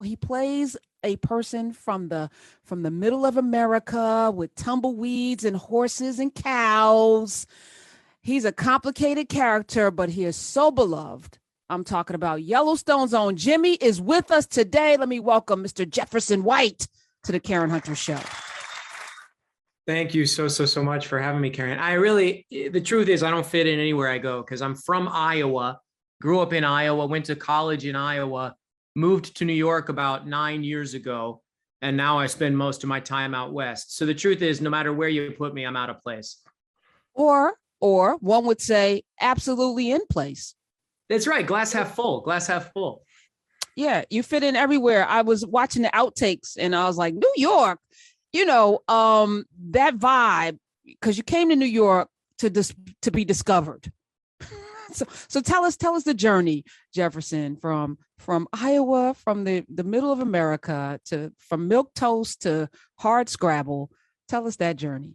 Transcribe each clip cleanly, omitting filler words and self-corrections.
He plays a person from the middle of America with tumbleweeds and horses and cows. He's a complicated character, but he is so beloved. I'm talking about Yellowstone's own Jimmy is with us today. Let me welcome Mr. Jefferson White to the Karen Hunter Show. Thank you so much for having me, Karen. The truth is I don't fit in anywhere I go because I'm from Iowa, grew up in Iowa, went to college in Iowa, moved to New York about 9 years ago, and now I spend most of my time out west. So the truth is, no matter where you put me, I'm out of place. Or one would say absolutely in place. That's right. Glass half full, glass half full. Yeah, you fit in everywhere. I was watching the outtakes and I was like, New York, that vibe, because you came to New York to be discovered. So tell us the journey, Jefferson, from Iowa, from the middle of America from milk toast to hard scrabble. Tell us that journey.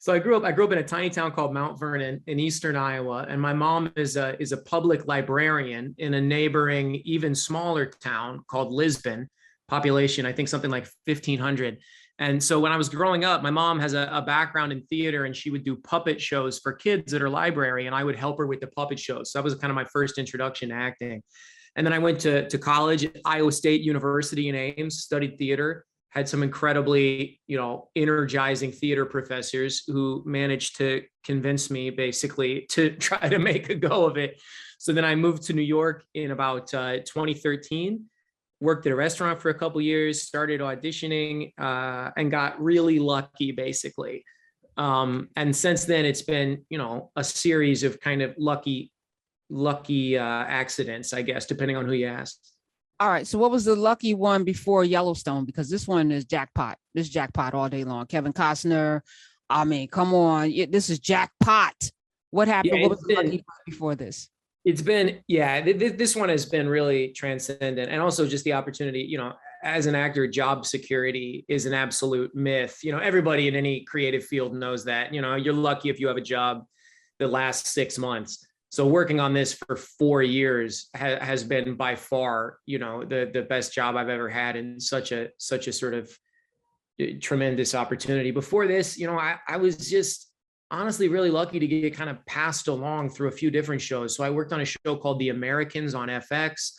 So I grew up in a tiny town called Mount Vernon in eastern Iowa, and my mom is a public librarian in a neighboring, even smaller town called Lisbon, population, I think something like 1,500. And so when I was growing up, my mom has a background in theater, and she would do puppet shows for kids at her library, and I would help her with the puppet shows. So that was kind of my first introduction to acting. And then I went to college at Iowa State University in Ames, studied theater, had some incredibly, energizing theater professors who managed to convince me basically to try to make a go of it. So then I moved to New York in about 2013, worked at a restaurant for a couple of years, started auditioning, and got really lucky basically. And since then it's been, a series of kind of lucky accidents, I guess, depending on who you ask. All right. So what was the lucky one before Yellowstone? Because this one is jackpot. This is jackpot all day long. Kevin Costner. I mean, come on. This is jackpot. What happened? What was the lucky one before this? It's been, this one has been really transcendent. And also just the opportunity, as an actor, job security is an absolute myth. Everybody in any creative field knows that, you're lucky if you have a job that lasts 6 months. So working on this for 4 years has been by far, the best job I've ever had, and such a sort of tremendous opportunity. Before this, I was just honestly really lucky to get kind of passed along through a few different shows. So I worked on a show called The Americans on FX.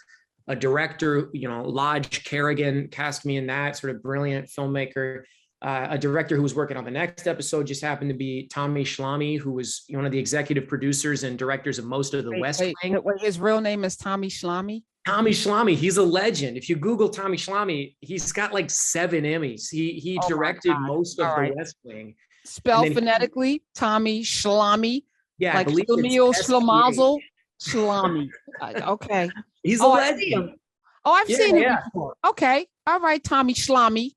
A director, Lodge Kerrigan, cast me in that, sort of brilliant filmmaker. A director who was working on the next episode just happened to be Tommy Schlamme, who was one of the executive producers and directors of most of the West Wing. His real name is Tommy Schlamme? Tommy Schlamme, he's a legend. If you Google Tommy Schlamme, he's got like 7 Emmys. He directed most of the West Wing. Spelled phonetically, Tommy Schlamme. Yeah, like Schlemiel Schlemazel Schlamme. Okay. He's a legend. I've seen him before. Okay. All right, Tommy Schlamme.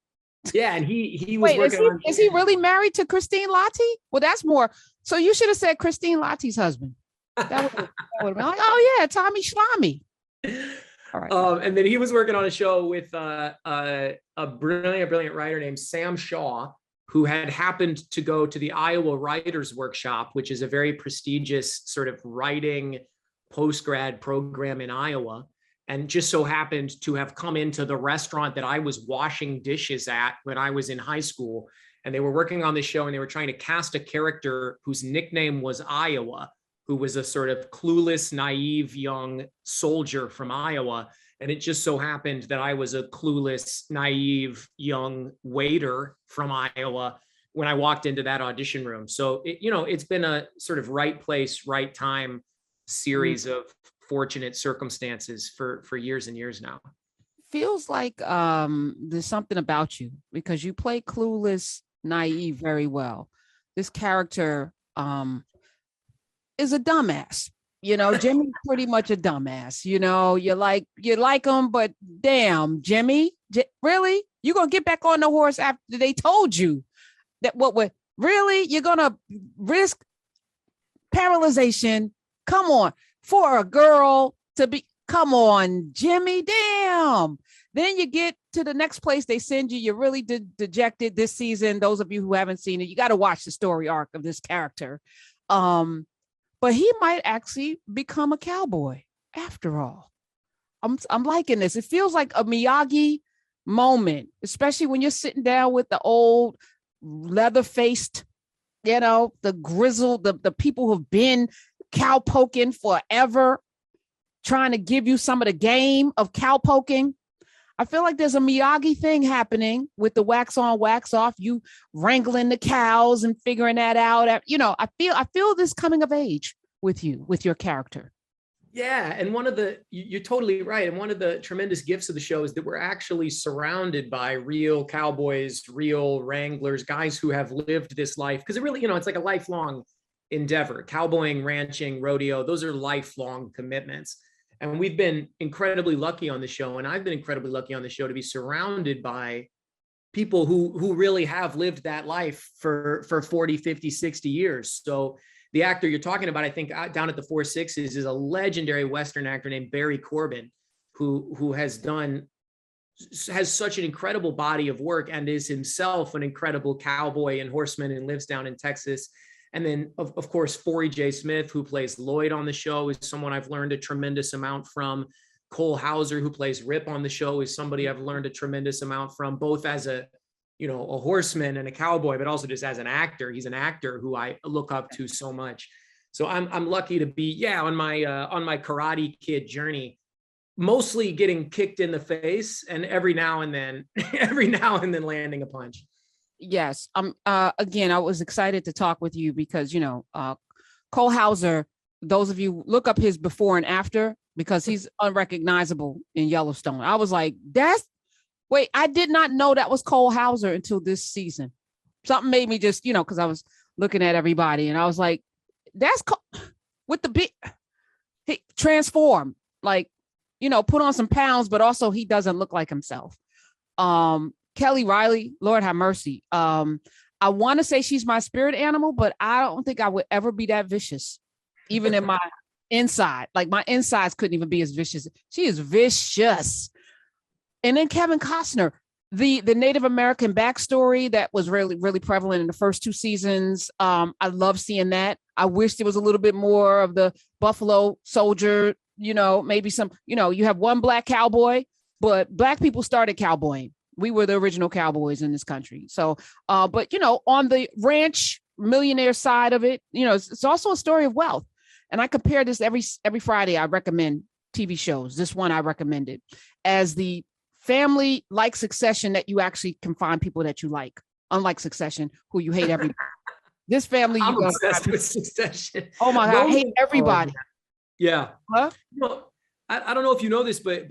Yeah, and he was working is he really married to Christine Lahti? Well, that's more. So you should have said Christine Lahti's husband. That would have been like, oh yeah, Tommy Schlamme. All right. And then he was working on a show with a brilliant writer named Sam Shaw, who had happened to go to the Iowa Writers Workshop, which is a very prestigious sort of writing post-grad program in Iowa, and just so happened to have come into the restaurant that I was washing dishes at when I was in high school. And they were working on this show, and they were trying to cast a character whose nickname was Iowa, who was a sort of clueless, naive young soldier from Iowa. And it just so happened that I was a clueless, naive young waiter from Iowa when I walked into that audition room. So, it's been a sort of right place, right time series of fortunate circumstances for years and years now. Feels like there's something about you, because you play clueless, naive very well. This character is a dumbass. Jimmy's pretty much a dumbass. You like him, but damn, Jimmy, really? You're gonna get back on the horse after they told you that really you're gonna risk paralyzation? Come on, for a girl to be, come on, Jimmy, damn. Then you get to the next place they send you. You're really dejected this season. Those of you who haven't seen it, you got to watch the story arc of this character. But he might actually become a cowboy after all. I'm liking this. It feels like a Miyagi moment, especially when you're sitting down with the old leather-faced, the grizzled, the people who've been cowpoking forever, trying to give you some of the game of cowpoking. I feel like there's a Miyagi thing happening with the wax on, wax off, you wrangling the cows and figuring that out. I feel this coming of age with you, with your character. Yeah, and you're totally right. And one of the tremendous gifts of the show is that we're actually surrounded by real cowboys, real wranglers, guys who have lived this life. Because it really, it's like a lifelong endeavor. Cowboying, ranching, rodeo, those are lifelong commitments. And we've been incredibly lucky on the show, and I've been incredibly lucky on the show to be surrounded by people who really have lived that life for 40, 50, 60 years. So the actor you're talking about, I think down at the Four Sixes, is a legendary Western actor named Barry Corbin, who has such an incredible body of work and is himself an incredible cowboy and horseman and lives down in Texas. And then, of course, Forey J. Smith, who plays Lloyd on the show, is someone I've learned a tremendous amount from. Cole Hauser, who plays Rip on the show, is somebody I've learned a tremendous amount from, both as a horseman and a cowboy, but also just as an actor. He's an actor who I look up to so much. So I'm lucky to be, on my Karate Kid journey, mostly getting kicked in the face and every now and then landing a punch. Yes. Again, I was excited to talk with you because, Cole Hauser, those of you look up his before and after, because he's unrecognizable in Yellowstone. I was like, I did not know that was Cole Hauser until this season. Something made me just, because I was looking at everybody and I was like, that's with the big, he transform, like, put on some pounds, but also he doesn't look like himself. Kelly Riley, Lord have mercy. I want to say she's my spirit animal, but I don't think I would ever be that vicious, even in my inside. Like my insides couldn't even be as vicious. She is vicious. And then Kevin Costner, the Native American backstory that was really, really prevalent in the first two seasons. I love seeing that. I wish there was a little bit more of the Buffalo Soldier, maybe some, you have one black cowboy, but black people started cowboying. We were the original cowboys in this country. So, but, on the ranch millionaire side of it, it's also a story of wealth. And I compare this every Friday. I recommend TV shows. This one I recommended as the family like Succession, that you actually can find people that you like, unlike Succession, who you hate everybody. This family, I'm obsessed with Succession. Oh my God, I hate everybody. Yeah. Huh? I don't know if you know this, but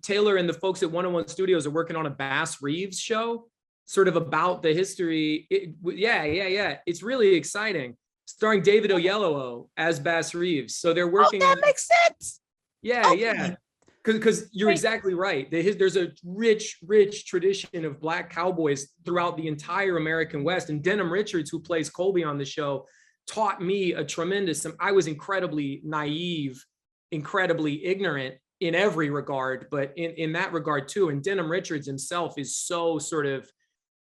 Taylor and the folks at 101 Studios are working on a Bass Reeves show, sort of about the history. Yeah. It's really exciting. Starring David Oyelowo as Bass Reeves. So they're working. That makes sense. Yeah, okay. Yeah. Because you're exactly right. There's a rich tradition of black cowboys throughout the entire American West. And Denham Richards, who plays Colby on the show, taught me a tremendous. I was incredibly naive, incredibly ignorant in every regard, but in that regard too. And Denham Richards himself is so sort of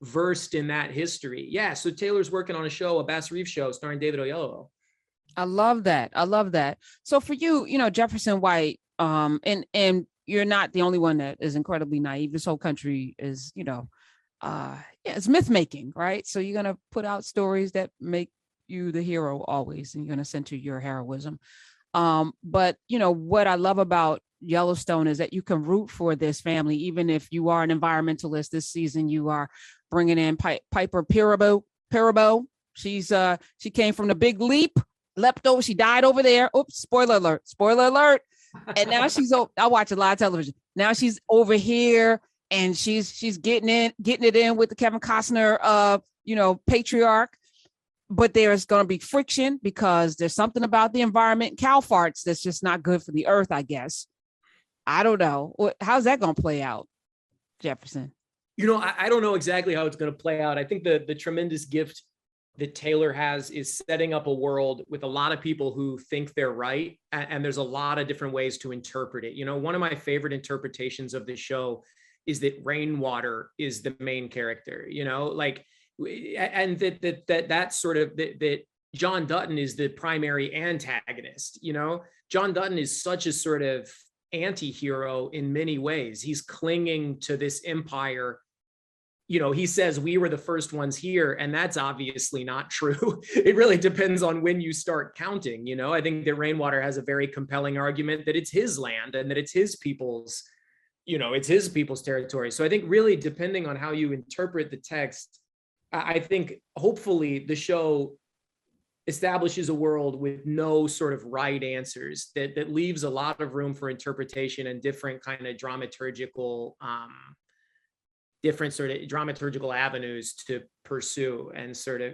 versed in that history. Yeah. So Taylor's working on a Bass Reeves show starring David Oyelowo. I love that. So for you, Jefferson White, and you're not the only one that is incredibly naive. This whole country is, it's myth making, right? So you're going to put out stories that make you the hero always, and you're going to center your heroism. But what I love about Yellowstone is that you can root for this family, even if you are an environmentalist. This season, you are bringing in Piper Peribo. She came from the Big Leap, leapt over. She died over there. Oops! Spoiler alert. And now I watch a lot of television. Now she's over here and she's getting it in with the Kevin Costner, patriarch. But there's going to be friction because there's something about the environment, cow farts, that's just not good for the earth, I guess. I don't know. How's that going to play out, Jefferson? I don't know exactly how it's going to play out. I think the tremendous gift that Taylor has is setting up a world with a lot of people who think they're right. And there's a lot of different ways to interpret it. One of my favorite interpretations of the show is that Rainwater is the main character, and that John Dutton is the primary antagonist. John Dutton is such a sort of anti-hero in many ways. He's clinging to this empire. He says we were the first ones here, and that's obviously not true. It really depends on when you start counting. I think that Rainwater has a very compelling argument that it's his land and that it's his people's, it's his people's territory. So I think really depending on how you interpret the text, I think hopefully the show establishes a world with no sort of right answers, that leaves a lot of room for interpretation and different kind of dramaturgical avenues to pursue, and sort of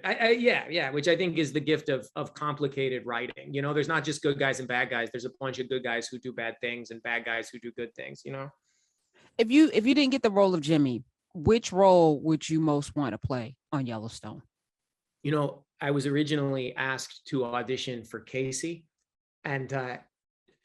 which I think is the gift of complicated writing. There's not just good guys and bad guys. There's a bunch of good guys who do bad things and bad guys who do good things. If you didn't get the role of Jimmy, which role would you most want to play on Yellowstone? I was originally asked to audition for Casey, and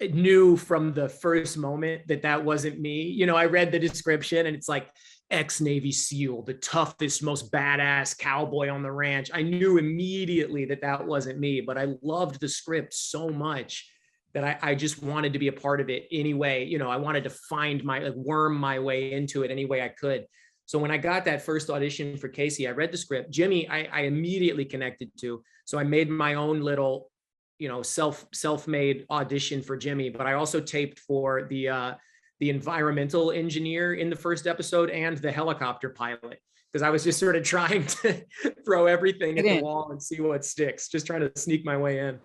knew from the first moment that wasn't me. I read the description and it's like ex-Navy SEAL, the toughest, most badass cowboy on the ranch. I knew immediately that wasn't me, but I loved the script so much that I just wanted to be a part of it anyway. I wanted to worm my way into it any way I could. So when I got that first audition for Casey, I read the script. Jimmy, I immediately connected to. So I made my own little, self-made audition for Jimmy, but I also taped for the environmental engineer in the first episode and the helicopter pilot, because I was just sort of trying to throw everything at the wall and see what sticks, just trying to sneak my way in.